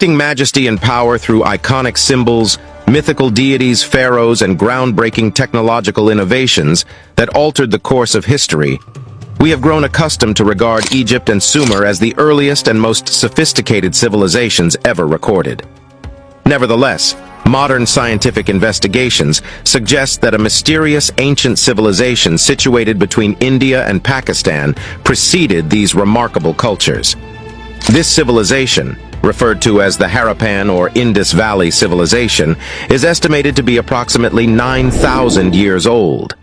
reflecting majesty and power through iconic symbols, mythical deities, pharaohs, and groundbreaking technological innovations that altered the course of history. We have grown accustomed to regard Egypt and Sumer as the earliest and most sophisticated civilizations ever recorded. Nevertheless, modern scientific investigations suggest that a mysterious ancient civilization situated between India and Pakistan preceded these remarkable cultures. This civilization, referred to as the Harappan or Indus Valley Civilization, is estimated to be approximately 9,000 years old.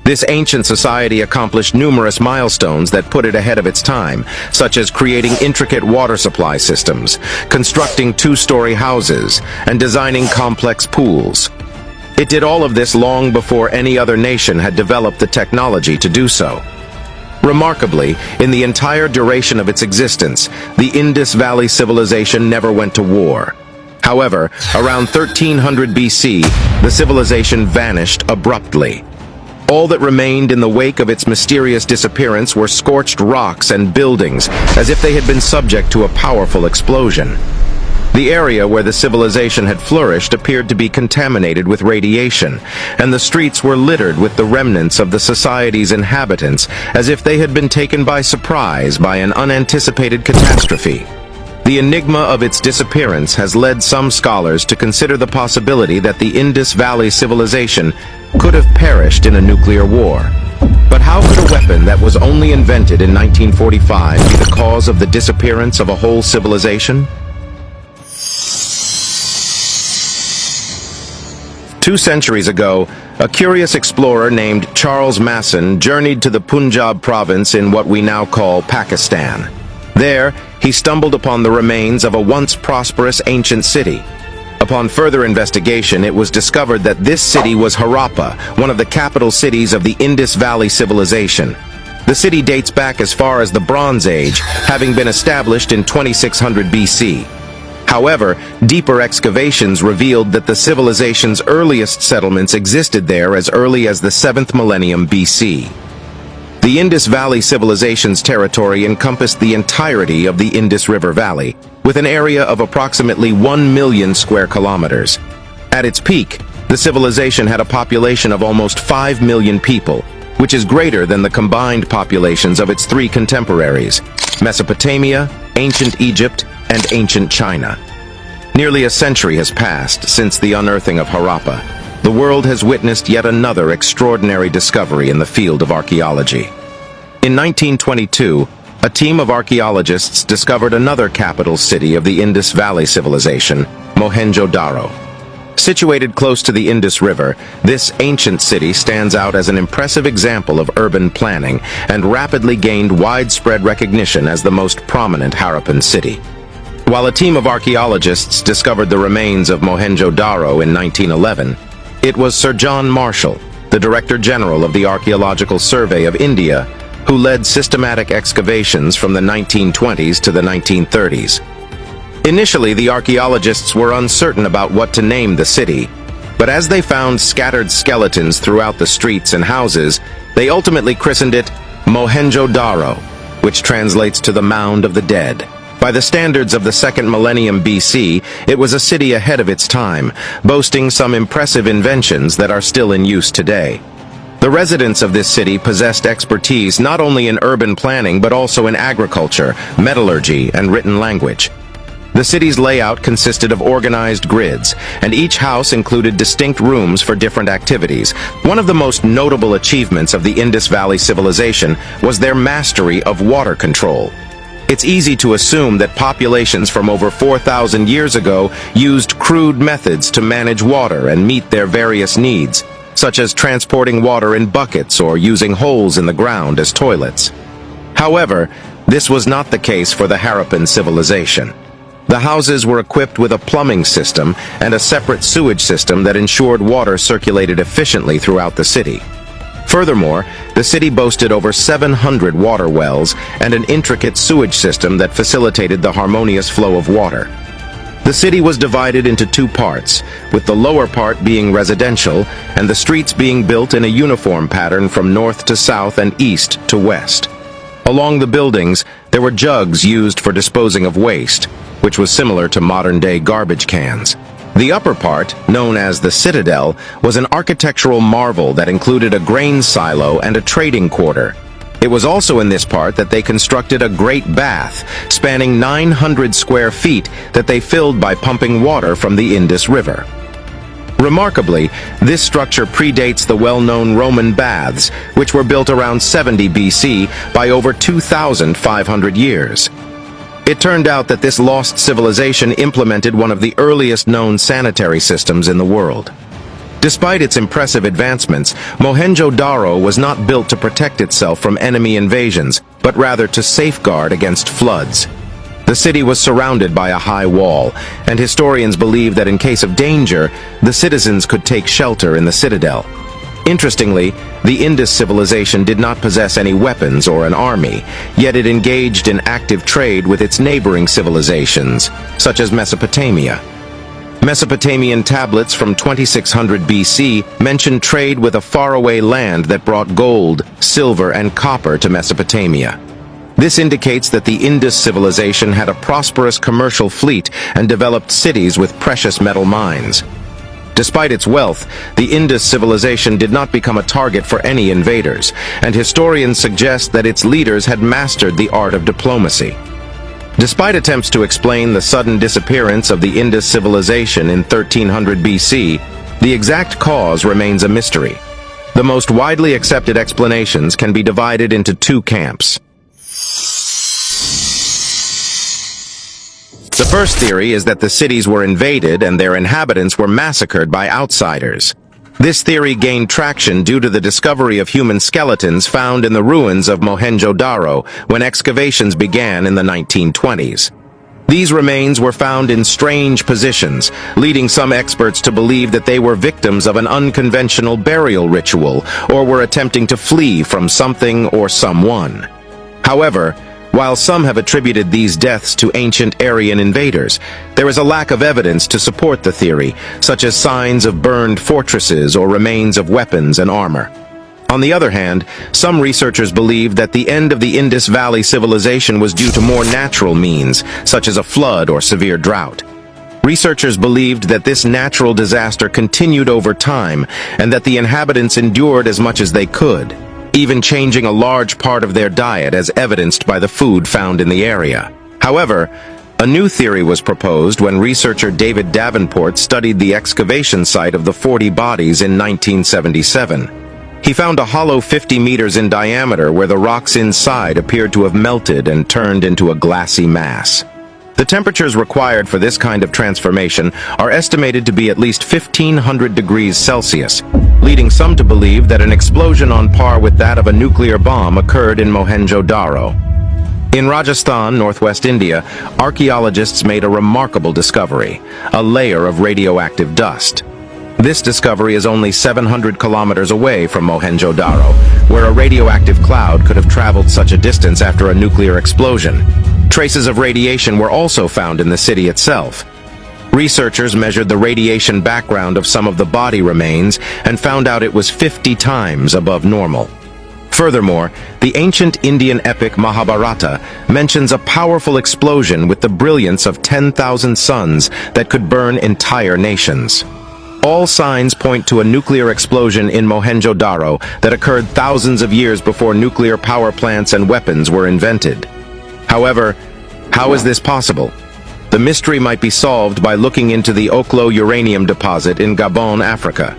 This ancient society accomplished numerous milestones that put it ahead of its time, such as creating intricate water supply systems, constructing two-story houses, and designing complex pools. It did all of this long before any other nation had developed the technology to do so. Remarkably, in the entire duration of its existence, the Indus Valley Civilization never went to war. However, around 1300 BC, the civilization vanished abruptly. All that remained in the wake of its mysterious disappearance were scorched rocks and buildings, as if they had been subject to a powerful explosion. The area where the civilization had flourished appeared to be contaminated with radiation, and the streets were littered with the remnants of the society's inhabitants, as if they had been taken by surprise by an unanticipated catastrophe. The enigma of its disappearance has led some scholars to consider the possibility that the Indus Valley Civilization could have perished in a nuclear war. But how could a weapon that was only invented in 1945 be the cause of the disappearance of a whole civilization? 2 centuries ago, a curious explorer named Charles Masson journeyed to the Punjab province in what we now call Pakistan. There, he stumbled upon the remains of a once prosperous ancient city. Upon further investigation, it was discovered that this city was Harappa, one of the capital cities of the Indus Valley Civilization. The city dates back as far as the Bronze Age, having been established in 2600 BC. However, deeper excavations revealed that the civilization's earliest settlements existed there as early as the 7th millennium BC. The Indus Valley Civilization's territory encompassed the entirety of the Indus River Valley, with an area of approximately 1 million square kilometers. At its peak, the civilization had a population of almost 5 million people, which is greater than the combined populations of its 3 contemporaries, Mesopotamia, ancient Egypt, and ancient China. Nearly a century has passed since the unearthing of Harappa. The world has witnessed yet another extraordinary discovery in the field of archaeology. In 1922, a team of archaeologists discovered another capital city of the Indus Valley Civilization, Mohenjo-Daro. Situated close to the Indus River, this ancient city stands out as an impressive example of urban planning and rapidly gained widespread recognition as the most prominent Harappan city. While a team of archaeologists discovered the remains of Mohenjo-Daro in 1911, it was Sir John Marshall, the Director General of the Archaeological Survey of India, who led systematic excavations from the 1920s to the 1930s. Initially, the archaeologists were uncertain about what to name the city, but as they found scattered skeletons throughout the streets and houses, they ultimately christened it Mohenjo-Daro, which translates to the Mound of the Dead. By the standards of the 2nd millennium BC, it was a city ahead of its time, boasting some impressive inventions that are still in use today. The residents of this city possessed expertise not only in urban planning but also in agriculture, metallurgy, and written language. The city's layout consisted of organized grids, and each house included distinct rooms for different activities. One of the most notable achievements of the Indus Valley Civilization was their mastery of water control. It's easy to assume that populations from over 4,000 years ago used crude methods to manage water and meet their various needs, such as transporting water in buckets or using holes in the ground as toilets. However, this was not the case for the Harappan civilization. The houses were equipped with a plumbing system and a separate sewage system that ensured water circulated efficiently throughout the city. Furthermore, the city boasted over 700 water wells and an intricate sewage system that facilitated the harmonious flow of water. The city was divided into 2 parts, with the lower part being residential and the streets being built in a uniform pattern from north to south and east to west. Along the buildings, there were jugs used for disposing of waste, which was similar to modern-day garbage cans. The upper part, known as the Citadel, was an architectural marvel that included a grain silo and a trading quarter. It was also in this part that they constructed a great bath, spanning 900 square feet, that they filled by pumping water from the Indus River. Remarkably, this structure predates the well-known Roman baths, which were built around 70 BC by over 2,500 years. It turned out that this lost civilization implemented one of the earliest known sanitary systems in the world. Despite its impressive advancements, Mohenjo-Daro was not built to protect itself from enemy invasions, but rather to safeguard against floods. The city was surrounded by a high wall, and historians believe that in case of danger, the citizens could take shelter in the citadel. Interestingly, the Indus civilization did not possess any weapons or an army, yet it engaged in active trade with its neighboring civilizations, such as Mesopotamia. Mesopotamian tablets from 2600 BC mention trade with a faraway land that brought gold, silver, and copper to Mesopotamia. This indicates that the Indus civilization had a prosperous commercial fleet and developed cities with precious metal mines. Despite its wealth, the Indus civilization did not become a target for any invaders, and historians suggest that its leaders had mastered the art of diplomacy. Despite attempts to explain the sudden disappearance of the Indus civilization in 1300 BC, the exact cause remains a mystery. The most widely accepted explanations can be divided into two camps. The first theory is that the cities were invaded and their inhabitants were massacred by outsiders. This theory gained traction due to the discovery of human skeletons found in the ruins of Mohenjo-Daro when excavations began in the 1920s. These remains were found in strange positions, leading some experts to believe that they were victims of an unconventional burial ritual or were attempting to flee from something or someone. However, while some have attributed these deaths to ancient Aryan invaders, there is a lack of evidence to support the theory, such as signs of burned fortresses or remains of weapons and armor. On the other hand, some researchers believe that the end of the Indus Valley civilization was due to more natural means, such as a flood or severe drought. Researchers believed that this natural disaster continued over time and that the inhabitants endured as much as they could, even changing a large part of their diet as evidenced by the food found in the area. However, a new theory was proposed when researcher David Davenport studied the excavation site of the 40 bodies in 1977. He found a hollow 50 meters in diameter where the rocks inside appeared to have melted and turned into a glassy mass. The temperatures required for this kind of transformation are estimated to be at least 1500 degrees Celsius, leading some to believe that an explosion on par with that of a nuclear bomb occurred in Mohenjo-Daro. In Rajasthan, northwest India, archaeologists made a remarkable discovery, a layer of radioactive dust. This discovery is only 700 kilometers away from Mohenjo-Daro, where a radioactive cloud could have traveled such a distance after a nuclear explosion. Traces of radiation were also found in the city itself. Researchers measured the radiation background of some of the body remains and found out it was 50 times above normal. Furthermore, the ancient Indian epic Mahabharata mentions a powerful explosion with the brilliance of 10,000 suns that could burn entire nations. All signs point to a nuclear explosion in Mohenjo-Daro that occurred thousands of years before nuclear power plants and weapons were invented. However, how is this possible? The mystery might be solved by looking into the Oklo uranium deposit in Gabon, Africa.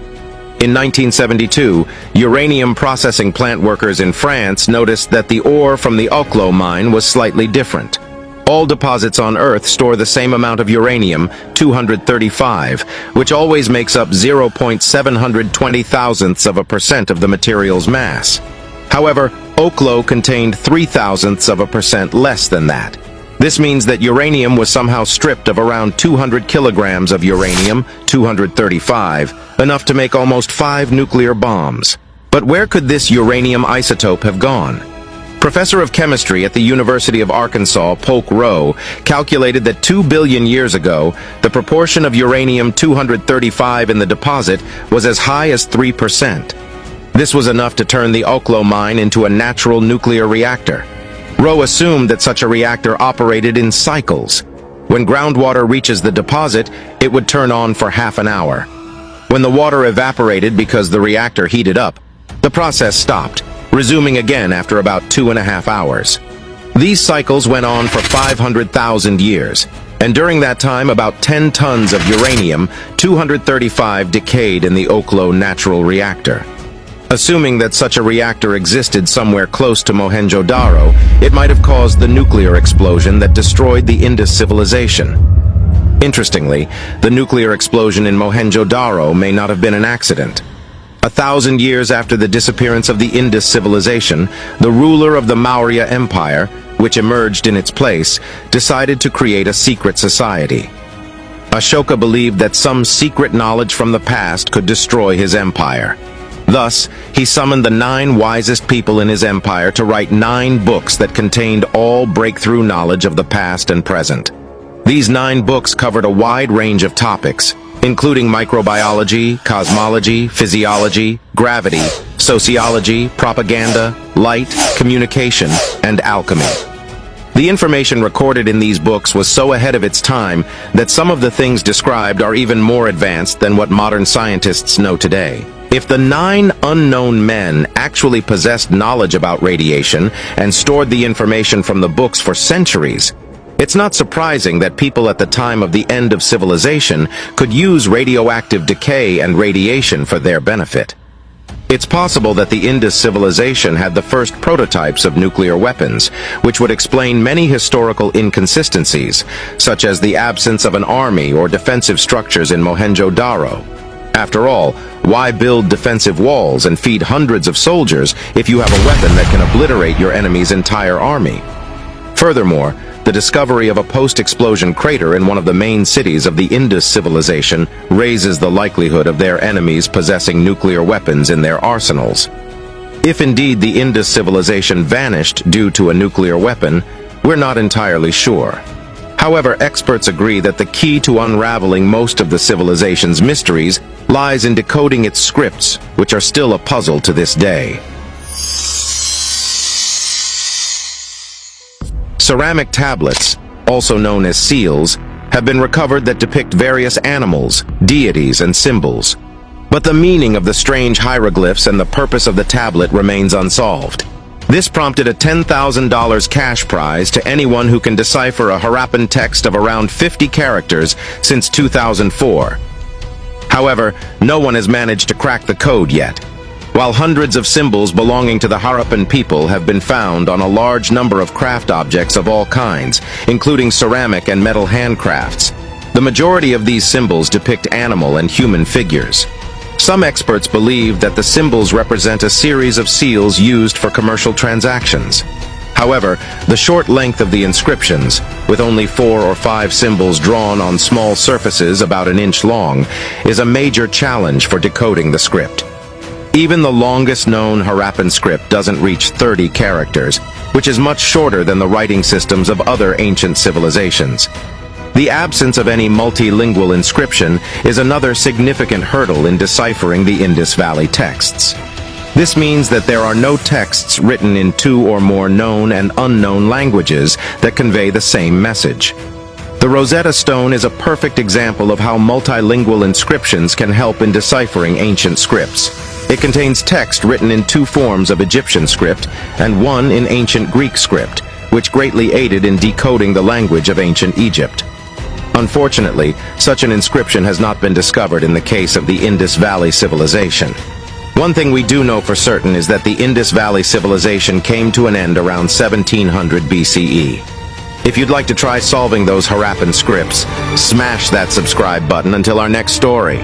In 1972, uranium processing plant workers in France noticed that the ore from the Oklo mine was slightly different. All deposits on Earth store the same amount of uranium, 235, which always makes up 0.720% of the material's mass. However, Oklo contained 0.003% less than that. This means that uranium was somehow stripped of around 200 kilograms of uranium, 235, enough to make almost 5 nuclear bombs. But where could this uranium isotope have gone? Professor of chemistry at the University of Arkansas, Polk Rowe, calculated that 2 billion years ago, the proportion of uranium-235 in the deposit was as high as 3%. This was enough to turn the Oklo mine into a natural nuclear reactor. Rowe assumed that such a reactor operated in cycles. When groundwater reaches the deposit, it would turn on for half an hour. When the water evaporated because the reactor heated up, the process stopped, resuming again after about 2.5 hours. These cycles went on for 500,000 years, and during that time about 10 tons of uranium-235 decayed in the Oklo natural reactor. Assuming that such a reactor existed somewhere close to Mohenjo-Daro, it might have caused the nuclear explosion that destroyed the Indus civilization. Interestingly, the nuclear explosion in Mohenjo-Daro may not have been an accident. 1,000 years after the disappearance of the Indus civilization, the ruler of the Maurya Empire, which emerged in its place, decided to create a secret society. Ashoka believed that some secret knowledge from the past could destroy his empire. Thus, he summoned the 9 wisest people in his empire to write 9 books that contained all breakthrough knowledge of the past and present. These 9 books covered a wide range of topics, including microbiology, cosmology, physiology, gravity, sociology, propaganda, light, communication, and alchemy. The information recorded in these books was so ahead of its time that some of the things described are even more advanced than what modern scientists know today. If the 9 unknown men actually possessed knowledge about radiation and stored the information from the books for centuries, it's not surprising that people at the time of the end of civilization could use radioactive decay and radiation for their benefit. It's possible that the Indus civilization had the first prototypes of nuclear weapons, which would explain many historical inconsistencies, such as the absence of an army or defensive structures in Mohenjo-Daro. After all, why build defensive walls and feed hundreds of soldiers if you have a weapon that can obliterate your enemy's entire army? Furthermore, the discovery of a post-explosion crater in one of the main cities of the Indus civilization raises the likelihood of their enemies possessing nuclear weapons in their arsenals. If indeed the Indus civilization vanished due to a nuclear weapon, we're not entirely sure. However, experts agree that the key to unraveling most of the civilization's mysteries lies in decoding its scripts, which are still a puzzle to this day. Ceramic tablets, also known as seals, have been recovered that depict various animals, deities, and symbols. But the meaning of the strange hieroglyphs and the purpose of the tablet remains unsolved. This prompted a $10,000 cash prize to anyone who can decipher a Harappan text of around 50 characters since 2004. However, no one has managed to crack the code yet. While hundreds of symbols belonging to the Harappan people have been found on a large number of craft objects of all kinds, including ceramic and metal handcrafts, the majority of these symbols depict animal and human figures. Some experts believe that the symbols represent a series of seals used for commercial transactions. However, the short length of the inscriptions, with only 4 or 5 symbols drawn on small surfaces about an inch long, is a major challenge for decoding the script. Even the longest known Harappan script doesn't reach 30 characters, which is much shorter than the writing systems of other ancient civilizations. The absence of any multilingual inscription is another significant hurdle in deciphering the Indus Valley texts. This means that there are no texts written in 2 or more known and unknown languages that convey the same message. The Rosetta Stone is a perfect example of how multilingual inscriptions can help in deciphering ancient scripts. It contains text written in 2 forms of Egyptian script and 1 in ancient Greek script, which greatly aided in decoding the language of ancient Egypt. Unfortunately, such an inscription has not been discovered in the case of the Indus Valley civilization. One thing we do know for certain is that the Indus Valley civilization came to an end around 1700 BCE. If you'd like to try solving those Harappan scripts, smash that subscribe button until our next story.